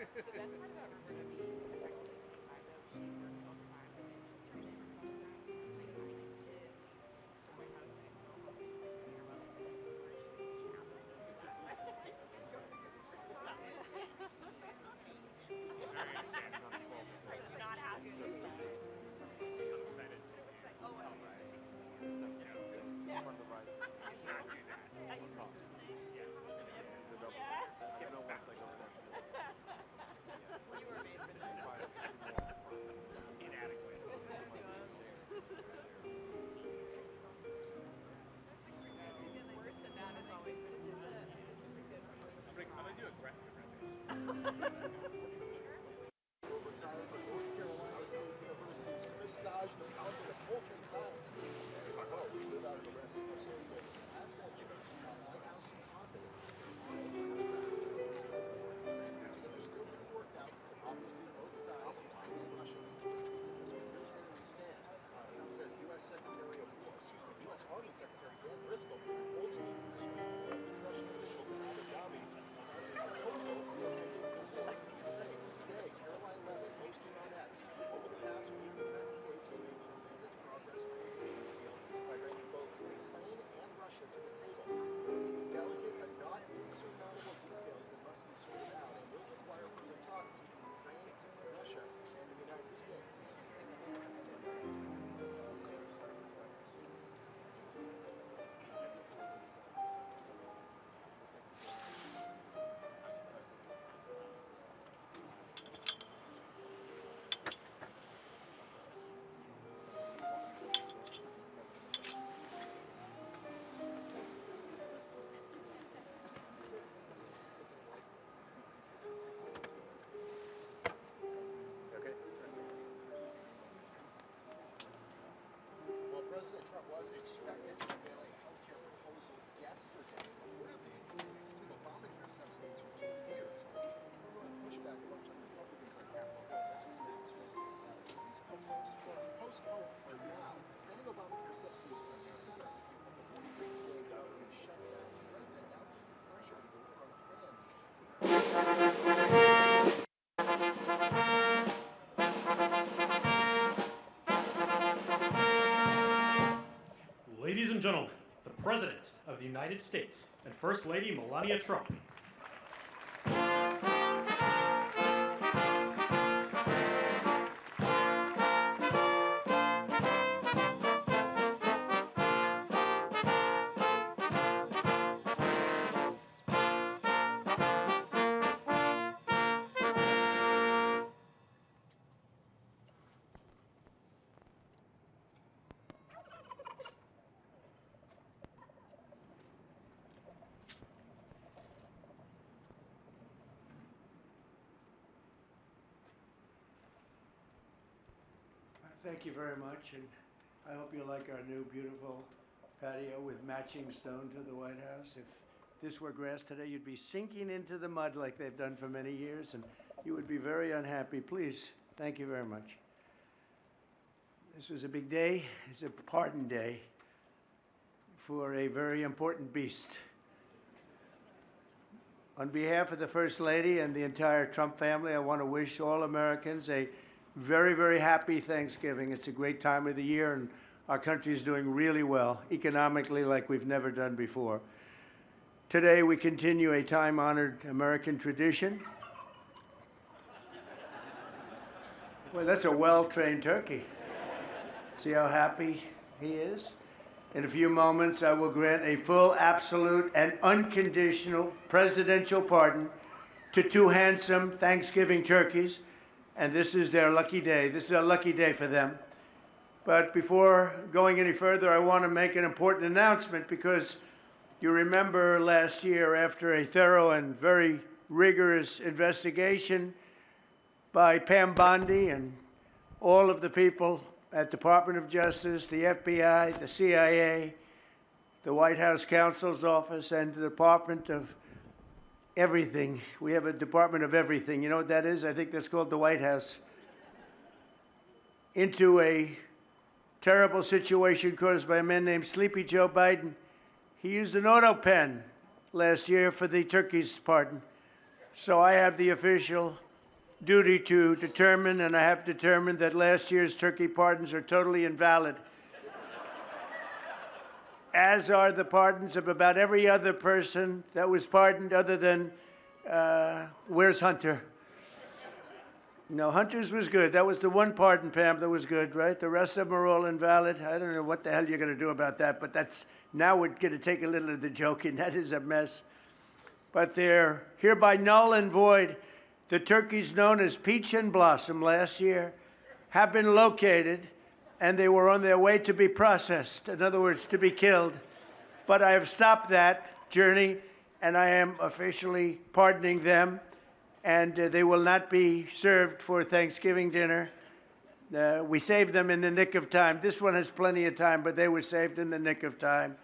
best part about Roberta, she effectively 25 though, she works all the time and then she'll turn in herself around like 9 to the White House and go home and like farewell to the house where she's like, you should absolutely do that. And go to your farewell. She is amazing. Very understanding. I do not have to, but I'm excited to it was hear like, how oh, I life know. is more, Yeah. I cannot do that. Yeah, you have to sing. Yes. Yeah. Get backwards. You were made for this. Inadequate. Worse than that is always, but this is a good I'm gonna do aggressive impressions. Retired from North Carolina State University's Chris Dodge, the founder of Poultry Science. Oh, we live out of the rest of the city. As mentioned, White House confident. Together still being worked out. Obviously, both sides, Ukraine and Russia. So here's where we stand. It says U.S. Secretary of War, U.S. Army Secretary Dan Driscoll holding meetings this week with Russian officials in Abu Dhabi on a proposal for ending the war in Ukraine. Today, Caroline Levitt posting on X. Over the past week, the United States has made tremendous progress towards a peace deal by bringing both Ukraine and Russia to the table. These delicate and not insurmountable details that must be sorted out and will require further talks between Ukraine, Russia, and the United States. Okay. Well, President Trump was expected to unveil a health care proposal yesterday, reportedly including extending Obamacare subsidies for 2 years. But we're going to push back on some Republicans on Capitol Hill that announcement. He's postponed for now. Extending Obamacare subsidies are at the center of the $43 billion government shutdown. The president now facing pressure to deliver on a plan. Ladies and gentlemen, the President of the United States and First Lady Melania Trump. Thank you very much, and I hope you like our new beautiful patio with matching stone to the White House. If this were grass today, you'd be sinking into the mud like they've done for many years, and you would be very unhappy. Please, thank you very much. This was a big day. It's a pardon day for a very important beast. On behalf of the First Lady and the entire Trump family, I want to wish all Americans a very, very happy Thanksgiving. It's a great time of the year, and our country is doing really well, economically, like we've never done before. Today, we continue a time-honored American tradition. Well, that's a well-trained turkey. See how happy he is? In a few moments, I will grant a full, absolute, and unconditional presidential pardon to 2 handsome Thanksgiving turkeys, and this is their lucky day. This is a lucky day for them. But before going any further, I want to make an important announcement, because you remember last year, after a thorough and very rigorous investigation by Pam Bondi and all of the people at Department of Justice, the FBI, the CIA, the White House Counsel's Office, and the Department of Everything. We have a Department of Everything. You know what that is? I think that's called the White House. Into a terrible situation caused by a man named Sleepy Joe Biden. He used an auto pen last year for the turkey's pardon. So I have the official duty to determine, and I have determined that last year's turkey pardons are totally invalid, as are the pardons of about every other person that was pardoned other than, where's Hunter? No, Hunter's was good. That was the one pardon, Pam, that was good, right? The rest of them are all invalid. I don't know what the hell you're going to do about that, but that's, now we're going to take a little of the joking. That is a mess. But they're hereby null and void. The turkeys known as Peach and Blossom last year have been located, and they were on their way to be processed. In other words, to be killed. But I have stopped that journey, and I am officially pardoning them. And they will not be served for Thanksgiving dinner. We saved them in the nick of time. This one has plenty of time, but they were saved in the nick of time.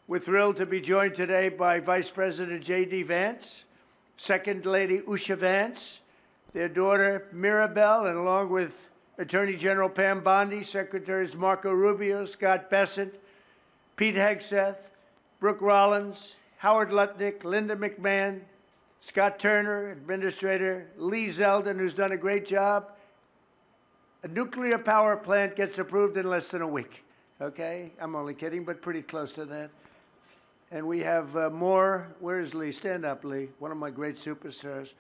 We're thrilled to be joined today by Vice President J.D. Vance, Second Lady Usha Vance, their daughter Mirabelle, and along with Attorney General Pam Bondi, Secretaries Marco Rubio, Scott Bessent, Pete Hegseth, Brooke Rollins, Howard Lutnick, Linda McMahon, Scott Turner, Administrator Lee Zeldin, who's done a great job. A nuclear power plant gets approved in less than a week. Okay? I'm only kidding, but pretty close to that. And we have more. Where's Lee? Stand up, Lee. One of my great superstars.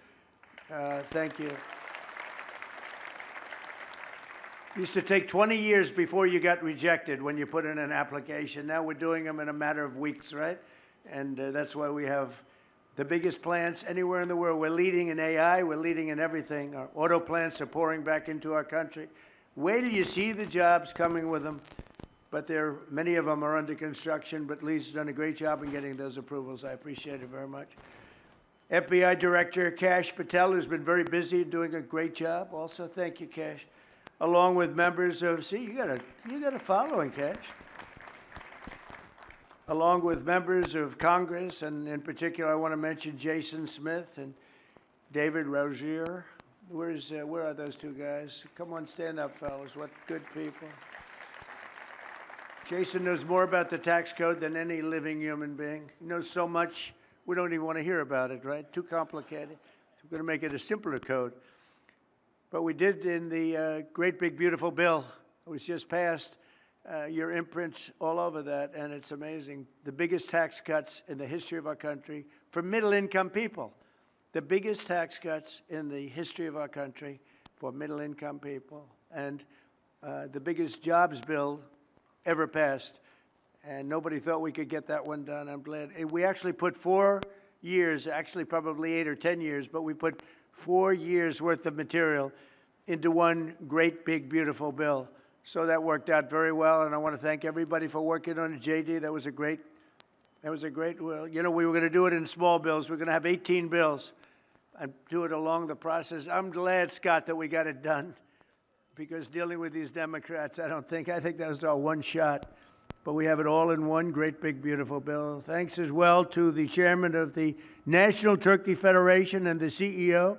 Thank you. It used to take 20 years before you got rejected when you put in an application. Now we're doing them in a matter of weeks, right? And that's why we have the biggest plants anywhere in the world. We're leading in AI. We're leading in everything. Our auto plants are pouring back into our country. Wait till you see the jobs coming with them. But many of them are under construction. But Lee's done a great job in getting those approvals. I appreciate it very much. FBI Director Kash Patel, who's been very busy doing a great job. Also, thank you, Kash. Along with members of, see, you got a following, Kash. Along with members of Congress, and in particular, I want to mention Jason Smith and David Rozier. Where are those two guys? Come on, stand up, fellas. What good people. Jason knows more about the tax code than any living human being. He knows so much, we don't even want to hear about it, right? Too complicated. We're going to make it a simpler code. But we did in the great big beautiful bill that was just passed, your imprints all over that, and it's amazing. The biggest tax cuts in the history of our country for middle-income people. The biggest tax cuts in the history of our country for middle-income people. And the biggest jobs bill ever passed. And nobody thought we could get that one done. I'm glad. We actually put 4 years, actually probably 8 or 10 years, but we put 4 years worth of material into one great, big, beautiful bill. So that worked out very well, and I want to thank everybody for working on it. JD, that was a great, well, you know, we were going to do it in small bills. We're going to have 18 bills and do it along the process. I'm glad, Scott, that we got it done, because dealing with these Democrats, I think that was our one shot. But we have it all in one great, big, beautiful bill. Thanks as well to the chairman of the National Turkey Federation and the CEO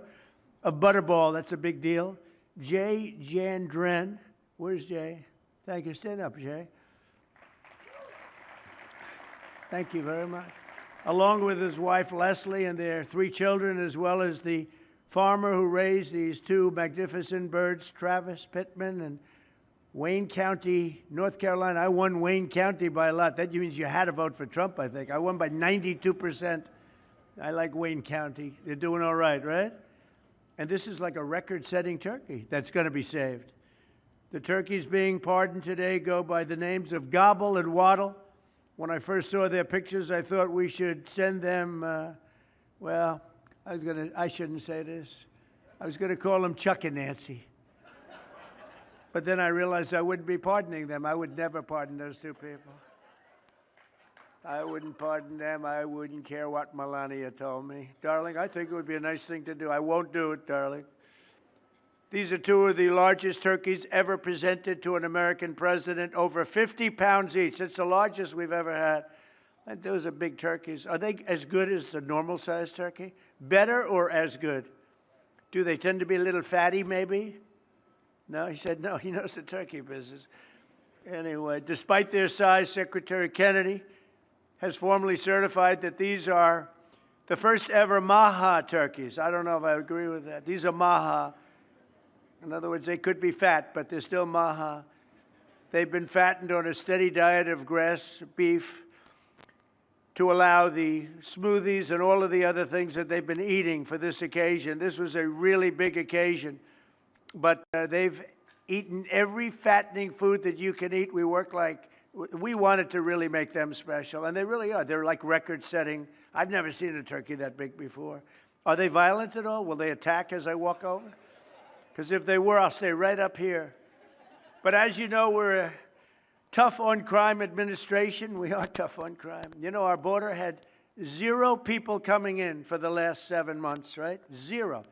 of Butterball. That's a big deal. Jay Jandren. Where's Jay? Thank you. Stand up, Jay. Thank you very much. Along with his wife, Leslie, and their 3 children, as well as the farmer who raised these 2 magnificent birds, Travis Pittman, and Wayne County, North Carolina. I won Wayne County by a lot. That means you had to vote for Trump, I think. I won by 92%. I like Wayne County. They're doing all right, right? And this is like a record-setting turkey that's going to be saved. The turkeys being pardoned today go by the names of Gobble and Waddle. When I first saw their pictures, I thought we should send them, well, I shouldn't say this. I was going to call them Chuck and Nancy. But then I realized I wouldn't be pardoning them. I would never pardon those 2 people. I wouldn't pardon them. I wouldn't care what Melania told me. Darling, I think it would be a nice thing to do. I won't do it, darling. These are 2 of the largest turkeys ever presented to an American president, over 50 pounds each. It's the largest we've ever had. And those are big turkeys. Are they as good as the normal-sized turkey? Better or as good? Do they tend to be a little fatty, maybe? No, he said no. He knows the turkey business. Anyway, despite their size, Secretary Kennedy has formally certified that these are the first ever Maha turkeys. I don't know if I agree with that. These are Maha. In other words, they could be fat, but they're still Maha. They've been fattened on a steady diet of grass, beef, to allow the smoothies and all of the other things that they've been eating for this occasion. This was a really big occasion, but they've eaten every fattening food that you can eat. We wanted to really make them special, and they really are. They're like record-setting. I've never seen a turkey that big before. Are they violent at all? Will they attack as I walk over? Because if they were, I'll stay right up here. But as you know, we're a tough on crime administration. We are tough on crime. You know, our border had 0 people coming in for the last 7 months, right? 0.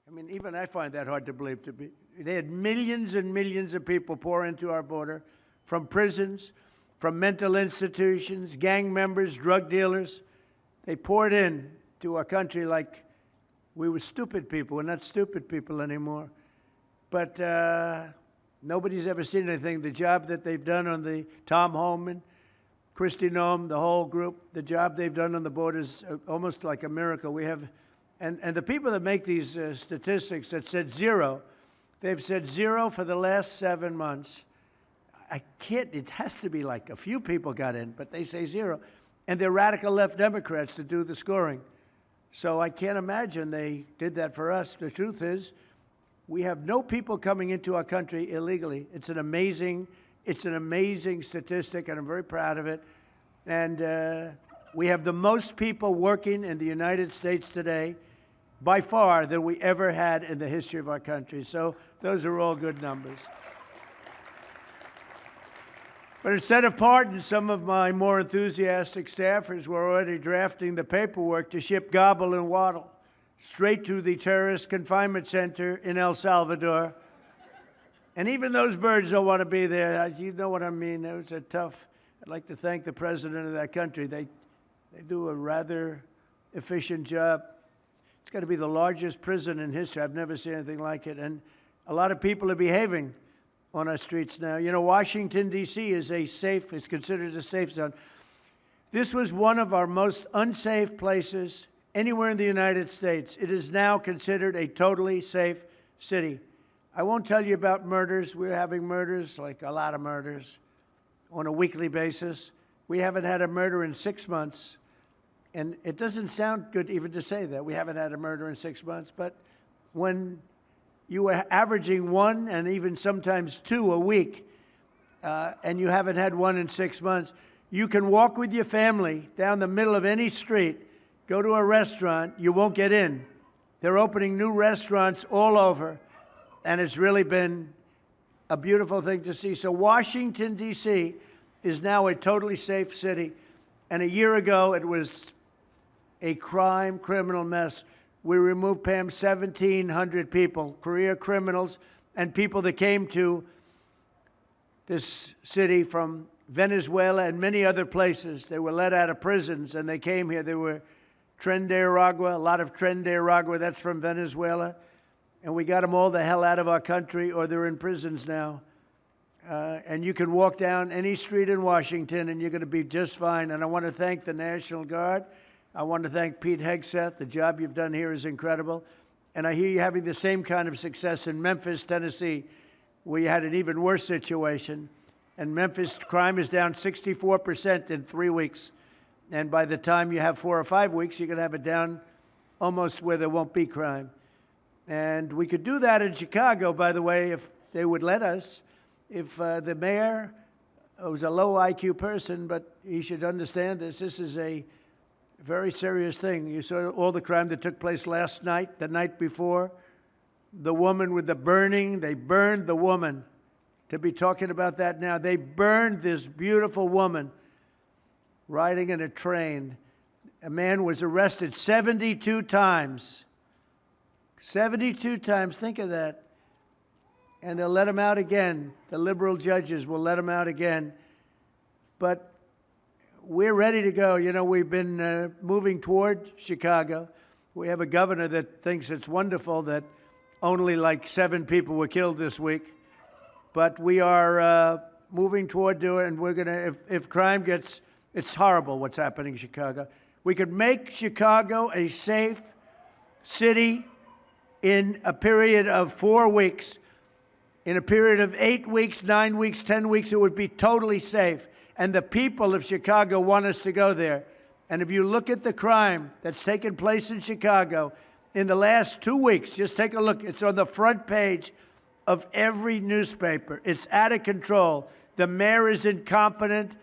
I mean, even I find that hard to believe to be. They had millions and millions of people pour into our border from prisons, from mental institutions, gang members, drug dealers. They poured in to our country like we were stupid people. We're not stupid people anymore. But nobody's ever seen anything. The job that they've done on the Tom Homan, Kristi Noem, the whole group, the job they've done on the border is almost like a miracle. We have, and the people that make these statistics that said 0, they've said 0 for the last 7 months. I can't, it has to be like a few people got in, but they say 0. And they're radical left Democrats to do the scoring. So I can't imagine they did that for us. The truth is, we have no people coming into our country illegally. It's an amazing statistic, and I'm very proud of it. And we have the most people working in the United States today, by far, than we ever had in the history of our country. So those are all good numbers. But instead of pardons, some of my more enthusiastic staffers were already drafting the paperwork to ship Gobble and Waddle straight to the terrorist confinement center in El Salvador. And even those birds don't want to be there. You know what I mean? It was a tough. I'd like to thank the president of that country. They do a rather efficient job. It's got to be the largest prison in history. I've never seen anything like it. And a lot of people are behaving on our streets now. You know, Washington, D.C. is considered a safe zone. This was one of our most unsafe places anywhere in the United States. It is now considered a totally safe city. I won't tell you about murders. We're having murders, like a lot of murders, on a weekly basis. We haven't had a murder in 6 months. And it doesn't sound good even to say that. We haven't had a murder in 6 months. But when you are averaging 1 and even sometimes 2 a week, and you haven't had 1 in 6 months, you can walk with your family down the middle of any street, go to a restaurant, you won't get in. They're opening new restaurants all over, and it's really been a beautiful thing to see. So Washington, D.C. is now a totally safe city, and a year ago it was a criminal mess. We removed, Pam, 1,700 people, career criminals, and people that came to this city from Venezuela and many other places. They were let out of prisons, and they came here. They were Tren de Aragua, a lot of Tren de Aragua, that's from Venezuela. And we got them all the hell out of our country, or they're in prisons now. And you can walk down any street in Washington, and you're going to be just fine. And I want to thank the National Guard. I want to thank Pete Hegseth. The job you've done here is incredible. And I hear you having the same kind of success in Memphis, Tennessee, where you had an even worse situation. And Memphis crime is down 64% in 3 weeks. And by the time you have 4 or 5 weeks, you're going to have it down almost where there won't be crime. And we could do that in Chicago, by the way, if they would let us. If the mayor was a low IQ person, but he should understand this. This is a very serious thing. You saw all the crime that took place last night, the night before. The woman with the burning, they burned the woman. To be talking about that now, they burned this beautiful woman riding in a train. A man was arrested 72 times. 72 times, think of that. And they'll let him out again. The liberal judges will let him out again. But we're ready to go. You know, we've been moving toward Chicago. We have a governor that thinks it's wonderful that only like 7 people were killed this week. But we are moving toward doing it, and we're going to, if crime gets, it's horrible what's happening in Chicago. We could make Chicago a safe city in a period of 4 weeks. In a period of 8 weeks, 9 weeks, 10 weeks, it would be totally safe. And the people of Chicago want us to go there. And if you look at the crime that's taken place in Chicago in the last 2 weeks, just take a look. It's on the front page of every newspaper. It's out of control. The mayor is incompetent,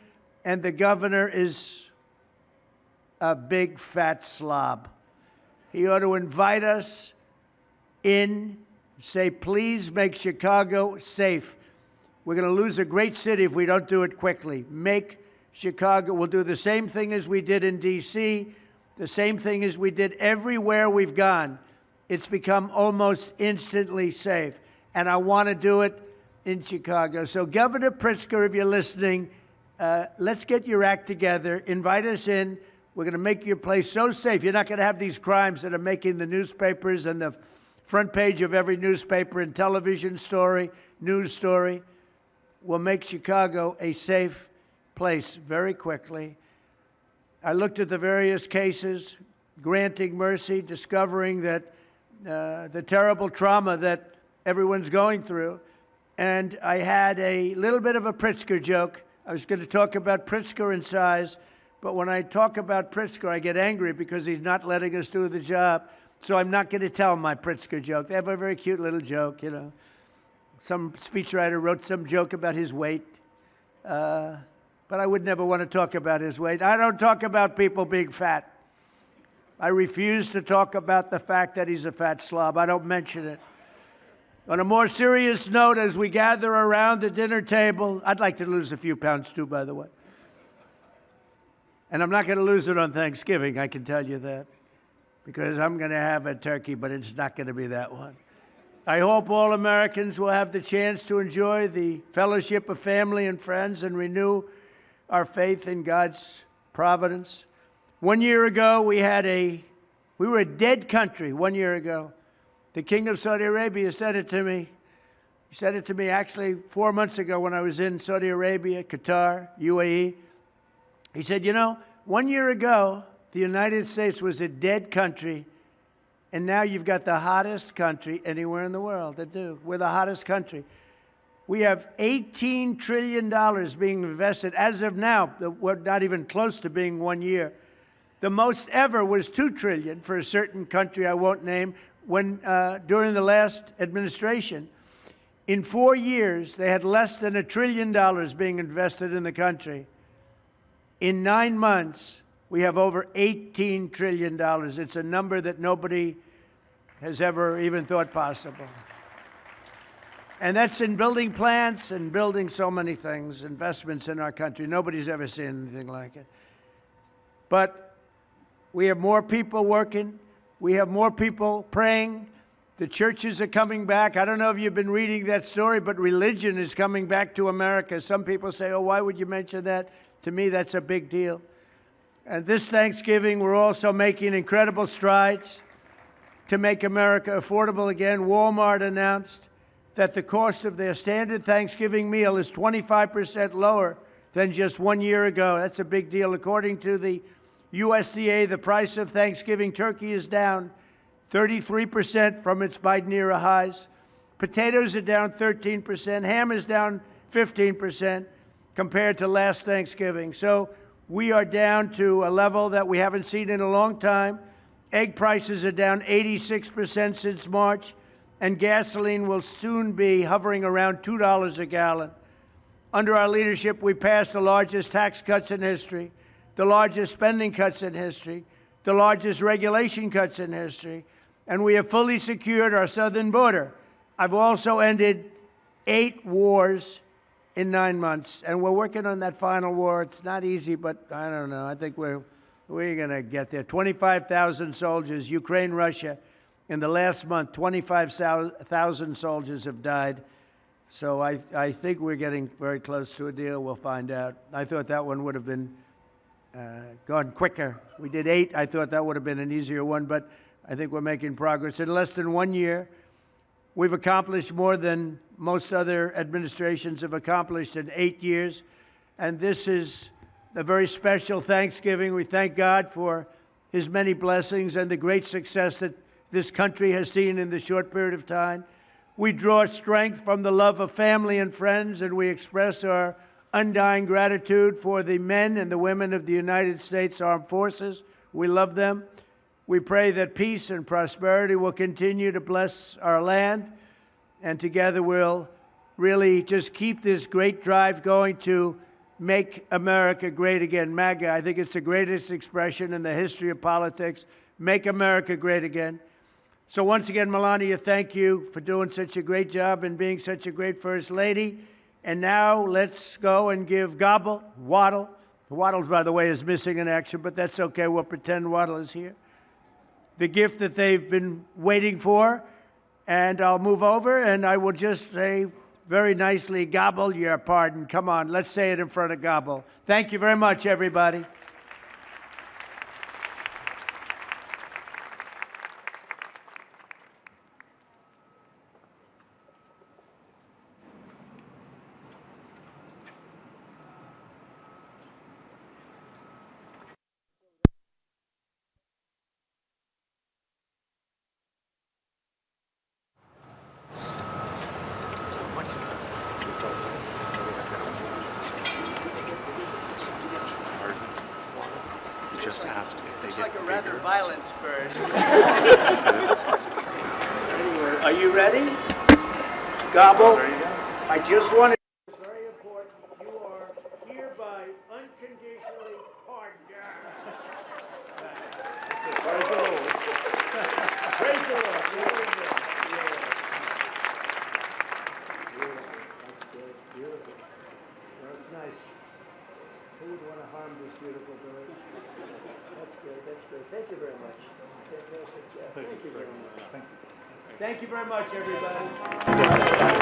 and the governor is a big fat slob. He ought to invite us in, say, please make Chicago safe. We're going to lose a great city if we don't do it quickly. Make Chicago, we'll do the same thing as we did in D.C., the same thing as we did everywhere we've gone. It's become almost instantly safe. And I want to do it in Chicago. So Governor Pritzker, if you're listening, let's get your act together. Invite us in. We're going to make your place so safe. You're not going to have these crimes that are making the newspapers and the front page of every newspaper and television story, news story. We'll make Chicago a safe place very quickly. I looked at the various cases, granting mercy, discovering that the terrible trauma that everyone's going through. And I had a little bit of a Pritzker joke. I was going to talk about Pritzker and size, but when I talk about Pritzker, I get angry because he's not letting us do the job. So I'm not going to tell my Pritzker joke. They have a very cute little joke, you know. Some speechwriter wrote some joke about his weight. But I would never want to talk about his weight. I don't talk about people being fat. I refuse to talk about the fact that he's a fat slob. I don't mention it. On a more serious note, as we gather around the dinner table, I'd like to lose a few pounds too, by the way. And I'm not going to lose it on Thanksgiving, I can tell you that. Because I'm going to have a turkey, but it's not going to be that one. I hope all Americans will have the chance to enjoy the fellowship of family and friends and renew our faith in God's providence. 1 year ago, we were a dead country 1 year ago. The King of Saudi Arabia said it to me. He said it to me actually 4 months ago when I was in Saudi Arabia, Qatar, UAE. He said, you know, 1 year ago, the United States was a dead country, and now you've got the hottest country anywhere in the world. We're the hottest country. We have $18 trillion being invested. As of now, we're not even close to being 1 year. The most ever was $2 trillion for a certain country I won't name during the last administration. In 4 years, they had less than $1 trillion being invested in the country. In 9 months, we have over $18 trillion. It's a number that nobody has ever even thought possible. And that's in building plants and building so many things, investments in our country. Nobody's ever seen anything like it. But we have more people working. We have more people praying. The churches are coming back. I don't know if you've been reading that story, but religion is coming back to America. Some people say, oh, why would you mention that? To me, that's a big deal. And this Thanksgiving, we're also making incredible strides to make America affordable again. Walmart announced that the cost of their standard Thanksgiving meal is 25% lower than just 1 year ago. That's a big deal. According to the USDA, the price of Thanksgiving turkey is down 33% from its Biden era highs. Potatoes are down 13%. Ham is down 15% compared to last Thanksgiving. So we are down to a level that we haven't seen in a long time. Egg prices are down 86% since March, and gasoline will soon be hovering around $2 a gallon. Under our leadership, we passed the largest tax cuts in history, the largest spending cuts in history, the largest regulation cuts in history, and we have fully secured our southern border. I've also ended 8 wars in 9 months, and we're working on that final war. It's not easy, but I don't know. I think we're going to get there. 25,000 soldiers, Ukraine, Russia. In the last month, 25,000 soldiers have died. So I think we're getting very close to a deal. We'll find out. I thought that one would have been gone quicker. We did 8. I thought that would have been an easier one, but I think we're making progress. In less than 1 year, we've accomplished more than most other administrations have accomplished in 8 years. And this is a very special Thanksgiving. We thank God for his many blessings and the great success that this country has seen in the short period of time. We draw strength from the love of family and friends, and we express our undying gratitude for the men and the women of the United States Armed Forces. We love them. We pray that peace and prosperity will continue to bless our land, and together we'll really just keep this great drive going to make America great again. MAGA, I think it's the greatest expression in the history of politics. Make America great again. So once again, Melania, thank you for doing such a great job and being such a great First Lady. And now let's go and give Gobble, Waddle. Waddle, by the way, is missing in action, but that's okay. We'll pretend Waddle is here. The gift that they've been waiting for. And I'll move over and I will just say very nicely, Gobble, your pardon. Come on, let's say it in front of Gobble. Thank you very much, everybody. Just asked if they Looks get like a rather bigger. violent bird. Anyway, are you ready? Gobble, There you go. I just wanted. It's very important. You are hereby unconditionally pardoned. Praise the Lord. Praise the Lord. Very good. That's beautiful. That's nice. Who would want to harm this beautiful bird? That's good. That's good. Thank you very much. Fantastic job. Thank you very much. Thank you very much, everybody.